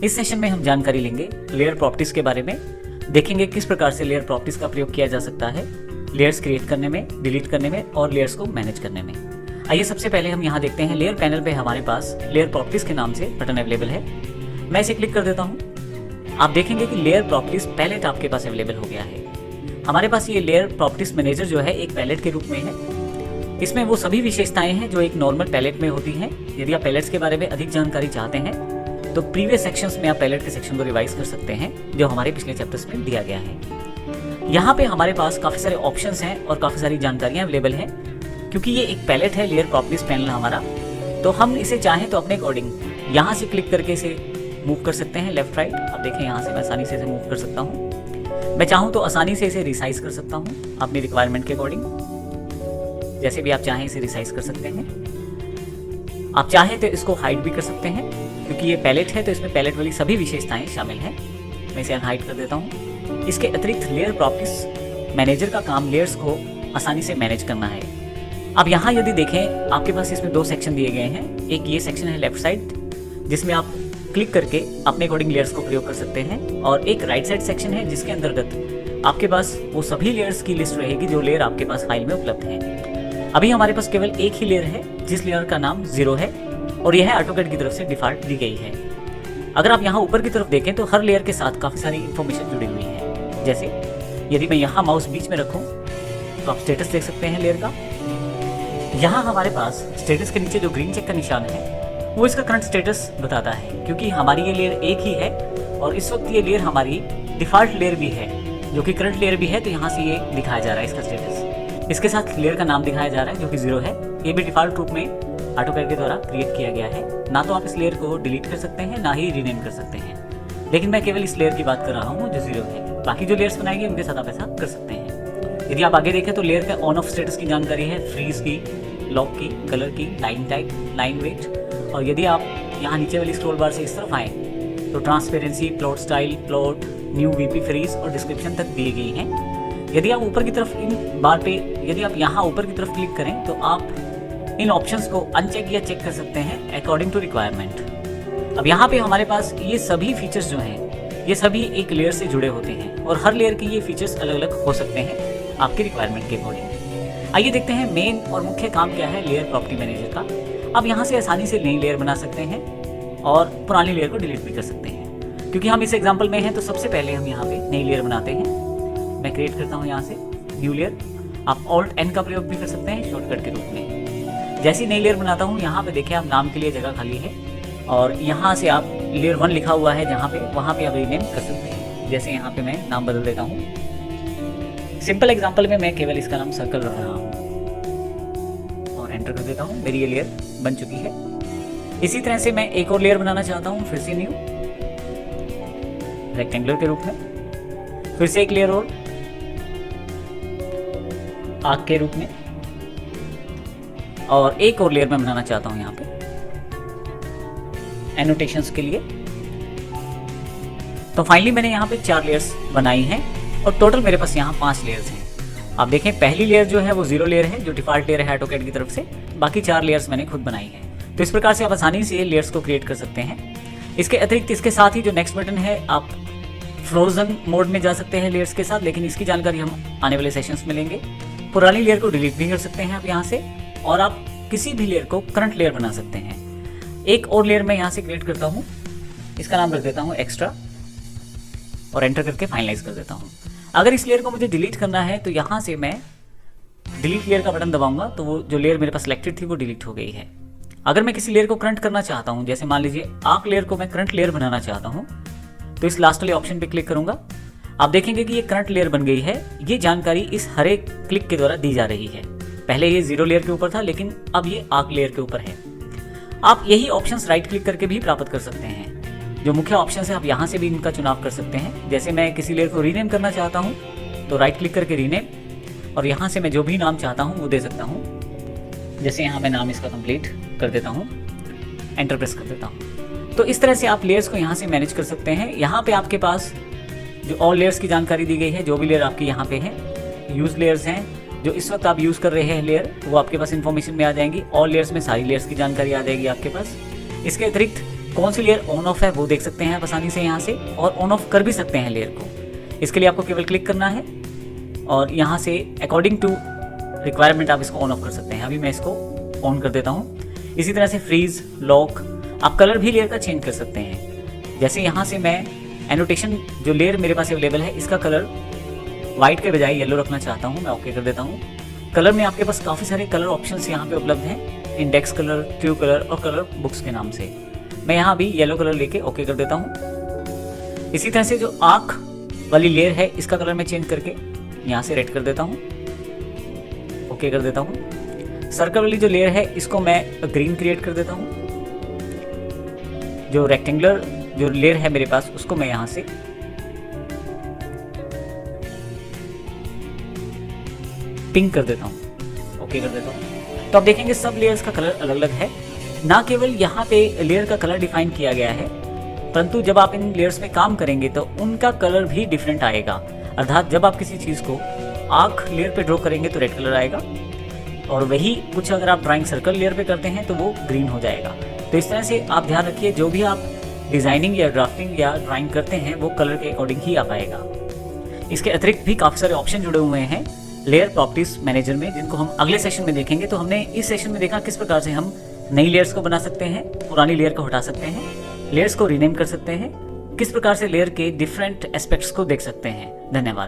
इस सेशन में हम जानकारी लेंगे लेयर प्रॉपर्टीज के बारे में, देखेंगे किस प्रकार से लेयर प्रॉपर्टीज का प्रयोग किया जा सकता है लेयर्स क्रिएट करने में, डिलीट करने में और लेयर्स को मैनेज करने में। आइए सबसे पहले हम यहाँ देखते हैं लेयर पैनल पे हमारे पास लेयर प्रॉपर्टीज के नाम से बटन अवेलेबल है। मैं इसे क्लिक कर देता हूँ। आप देखेंगे कि लेयर प्रॉपर्टीज पैलेट आपके पास अवेलेबल हो गया है। हमारे पास ये लेयर प्रॉपर्टीज मैनेजर जो है एक पैलेट के रूप में है। इसमें वो सभी विशेषताएं हैं जो एक नॉर्मल पैलेट में होती हैं। यदि आप पैलेट्स के बारे में अधिक जानकारी चाहते हैं तो प्रीवियस सेक्शंस में आप पैलेट के सेक्शन को रिवाइज कर सकते हैं जो हमारे पिछले चैप्टर्स में दिया गया है। यहाँ पे हमारे पास काफ़ी सारे ऑप्शंस हैं और काफ़ी सारी जानकारियाँ अवेलेबल हैं। क्योंकि ये एक पैलेट है लेयर प्रॉपर्टीज पैनल हमारा, तो हम इसे चाहें तो अपने अकॉर्डिंग यहाँ से क्लिक करके इसे मूव कर सकते हैं लेफ्ट राइट। आप देखें यहाँ से मैं आसानी से इसे मूव कर सकता हूँ। मैं चाहूँ तो आसानी से इसे रिसाइज कर सकता हूँ अपनी रिक्वायरमेंट के अकॉर्डिंग। जैसे भी आप चाहें इसे रिसाइज कर सकते हैं। आप चाहें तो इसको हाइड भी कर सकते हैं, क्योंकि ये पैलेट है तो इसमें पैलेट वाली सभी विशेषताएं शामिल हैं। मैं इसे अनहाइड कर देता हूँ। इसके अतिरिक्त लेयर प्रॉपर्टीज मैनेजर का काम लेयर्स को आसानी से मैनेज करना है। अब यहाँ यदि देखें आपके पास इसमें दो सेक्शन दिए गए हैं। एक ये सेक्शन है लेफ्ट साइड जिसमें आप क्लिक करके अपने अकॉर्डिंग लेयर्स को प्रयोग कर सकते हैं, और एक राइट साइड सेक्शन है जिसके अंतर्गत आपके पास वो सभी लेयर्स की लिस्ट रहेगी जो लेयर आपके पास फाइल में उपलब्ध है। अभी हमारे पास केवल एक ही लेयर है जिस लेयर का नाम 0 है और यह ऑटोकैड की तरफ से डिफॉल्ट दी गई है। अगर आप यहाँ ऊपर की तरफ देखें तो हर लेयर के साथ काफ़ी सारी इंफॉर्मेशन जुड़ी हुई है। जैसे यदि मैं यहाँ माउस बीच में रखूँ तो आप स्टेटस देख सकते हैं लेयर का। यहाँ हमारे पास स्टेटस के नीचे जो ग्रीन चेक का निशान है वो इसका करंट स्टेटस बताता है, क्योंकि हमारी ये लेयर एक ही है और इस वक्त ये लेयर हमारी डिफॉल्ट लेयर भी है जो कि करंट लेयर भी है, तो यहाँ से ये दिखाया जा रहा है इसका स्टेटस। इसके साथ लेयर का नाम दिखाया जा रहा है जो कि 0 है। ये भी डिफॉल्ट रूप में ऑटोकैड के द्वारा क्रिएट किया गया है। ना तो आप इस लेयर को डिलीट कर सकते हैं ना ही रीनेम कर सकते हैं, लेकिन मैं केवल इस लेयर की बात कर रहा हूँ जो 0 है। बाकी जो लेयर्स बनाएंगे उनके साथ आप ऐसा कर सकते हैं। यदि आप आगे देखें तो लेयर का ऑन ऑफ स्टेटस की जानकारी है, फ्रीज की, लॉक की, कलर की, लाइन टाइप, लाइन वेट, और यदि आप यहाँ नीचे वाली स्क्रॉल बार से इस तरफ आएँ तो transparency, plot style, plot, new VP freeze और डिस्क्रिप्शन तक दी गई हैं। यदि आप ऊपर की तरफ इन बार पे यदि आप यहाँ ऊपर की तरफ क्लिक करें तो आप इन ऑप्शंस को अनचेक या चेक कर सकते हैं अकॉर्डिंग टू रिक्वायरमेंट। अब यहाँ पे हमारे पास ये सभी फीचर्स जो हैं ये सभी एक लेयर से जुड़े होते हैं और हर लेयर के ये फीचर्स अलग अलग हो सकते हैं आपकी रिक्वायरमेंट के अकॉर्डिंग। आइए देखते हैं मेन और मुख्य काम क्या है लेयर प्रॉपर्टी मैनेजर का। आप यहाँ से आसानी से नई लेयर बना सकते हैं और पुरानी लेयर को डिलीट भी कर सकते हैं। क्योंकि हम इस एग्जांपल में हैं तो सबसे पहले हम यहाँ पे नई लेयर बनाते हैं। मैं क्रिएट करता हूँ यहाँ से न्यू लेयर। आप ऑल्ट एन का प्रयोग भी कर सकते हैं शॉर्टकट के रूप में। जैसी नई लेयर बनाता हूँ यहाँ पे देखें आप नाम के लिए जगह खाली है और यहाँ से आप लेयर 1 लिखा हुआ है जहाँ पे, वहाँ पे आप रीनेम कर सकते हैं। जैसे यहाँ पे मैं नाम बदल देता हूँ। सिंपल एग्जाम्पल में मैं केवल इसका नाम सर्कल रख रहा हूँ और एंटर कर देता हूँ। मेरी ये लेयर बन चुकी है। इसी तरह से मैं एक और लेयर बनाना चाहता हूँ, फिर से न्यू रेक्टेंगुलर के रूप में, फिर से एक लेयर और आर्क के रूप में, और एक और लेयर मैं बनाना चाहता हूँ यहाँ पे एनोटेशंस के लिए। तो फाइनली मैंने यहाँ पे 4 लेयर्स बनाई हैं और टोटल मेरे पास यहाँ 5 लेयर्स हैं। आप देखें पहली लेयर जो है वो 0 लेयर है जो डिफॉल्ट लेयर है ऑटोकैड की तरफ से। बाकी 4 लेयर्स मैंने खुद बनाई है। तो इस प्रकार से आप आसानी से लेयर्स को क्रिएट कर सकते हैं। इसके अतिरिक्त इसके साथ ही जो नेक्स्ट बटन है आप फ्रोजन मोड में जा सकते हैं लेयर्स के साथ, लेकिन इसकी जानकारी हम आने वाले सेशंस में लेंगे। पुरानी लेयर को डिलीट भी कर सकते हैं आप यहाँ से, और आप किसी भी लेयर को करंट लेयर बना सकते हैं। एक और लेयर मैं यहाँ से क्रिएट करता हूँ, इसका नाम रख देता हूँ एक्स्ट्रा और एंटर करके फाइनलाइज कर देता हूँ। अगर इस लेयर को मुझे डिलीट करना है तो यहाँ से मैं डिलीट लेयर का बटन दबाऊंगा तो वो जो लेयर मेरे पास सिलेक्टेड थी वो डिलीट हो गई है। अगर मैं किसी लेयर को करंट करना चाहता हूँ, जैसे मान लीजिए आर्क लेयर को मैं करंट लेयर बनाना चाहता हूँ, तो इस लास्ट वाले ऑप्शन पे क्लिक करूंगा। आप देखेंगे कि ये करंट लेयर बन गई है। ये जानकारी इस हरे क्लिक के द्वारा दी जा रही है। पहले ये 0 लेयर के ऊपर था लेकिन अब ये आर्क लेयर के ऊपर है। आप यही ऑप्शंस राइट क्लिक करके भी प्राप्त कर सकते हैं। जो मुख्य ऑप्शन है आप यहाँ से भी इनका चुनाव कर सकते हैं। जैसे मैं किसी लेयर को रीनेम करना चाहता हूँ तो राइट क्लिक करके रीनेम, और यहाँ से मैं जो भी नाम चाहता हूँ वो दे सकता हूँ। जैसे यहाँ मैं नाम इसका कंप्लीट कर देता हूँ, एंटर प्रेस कर देता हूँ। तो इस तरह से आप लेयर्स को यहाँ से मैनेज कर सकते हैं। यहाँ पे आपके पास जो ऑल लेयर्स की जानकारी दी गई है, जो भी लेयर आपकी यहाँ पे है, यूज लेयर्स हैं जो इस वक्त आप यूज़ कर रहे हैं लेयर, वो आपके पास इन्फॉर्मेशन में आ जाएंगी। ऑल लेयर्स में सारी लेयर्स की जानकारी आ जाएगी आपके पास। इसके अतिरिक्त कौन सी लेयर ऑन ऑफ है वो देख सकते हैं आप आसानी से यहाँ से, और ऑन ऑफ कर भी सकते हैं लेयर को। इसके लिए आपको केवल क्लिक करना है और यहाँ से अकॉर्डिंग टू रिक्वायरमेंट आप इसको ऑन ऑफ कर सकते हैं। अभी मैं इसको ऑन कर देता हूँ। इसी तरह से फ्रीज, लॉक, आप कलर भी लेयर का चेंज कर सकते हैं। जैसे यहाँ से मैं एनोटेशन जो लेयर मेरे पास अवेलेबल है इसका कलर वाइट के बजाय येलो रखना चाहता हूँ, मैं ओके कर देता हूँ। कलर में आपके पास काफ़ी सारे कलर ऑप्शंस यहाँ पे उपलब्ध हैं, इंडेक्स कलर, ट्रू कलर और कलर बुक्स के नाम से। मैं यहाँ भी येलो कलर लेके ओके कर देता हूँ। इसी तरह से जो आँख वाली लेयर है इसका कलर मैं चेंज करके यहाँ से रेड कर देता हूँ, ओके कर देता हूँ। सर्कल वाली जो लेयर है इसको मैं ग्रीन क्रिएट कर देता हूँ। जो रेक्टेंगुलर जो लेयर है मेरे पास उसको मैं यहाँ से पिंक कर देता हूँ, ओके कर देता हूँ। तो आप देखेंगे सब लेयर्स का कलर अलग अलग है। ना केवल यहाँ पे लेयर का कलर डिफाइन किया गया है, परंतु जब आप इन लेयर्स में काम करेंगे तो उनका कलर भी डिफरेंट आएगा। अर्थात जब आप किसी चीज़ को आँख लेयर पे ड्रॉ करेंगे तो रेड कलर आएगा, और वही कुछ अगर आप ड्राइंग सर्कल लेयर पे करते हैं तो वो ग्रीन हो जाएगा। तो इस तरह से आप ध्यान रखिए, जो भी आप डिज़ाइनिंग या ड्राफ्टिंग या ड्राइंग करते हैं वो कलर के अकॉर्डिंग ही आ पाएगा। इसके अतिरिक्त भी काफ़ी सारे ऑप्शन जुड़े हुए हैं लेयर प्रॉपर्टीज मैनेजर में, जिनको हम अगले सेशन में देखेंगे। तो हमने इस सेशन में देखा किस प्रकार से हम नई लेयर्स को बना सकते हैं, पुरानी लेयर को हटा सकते हैं, लेयर्स को रीनेम कर सकते हैं, किस प्रकार से लेयर के डिफरेंट एस्पेक्ट्स को देख सकते हैं। धन्यवाद।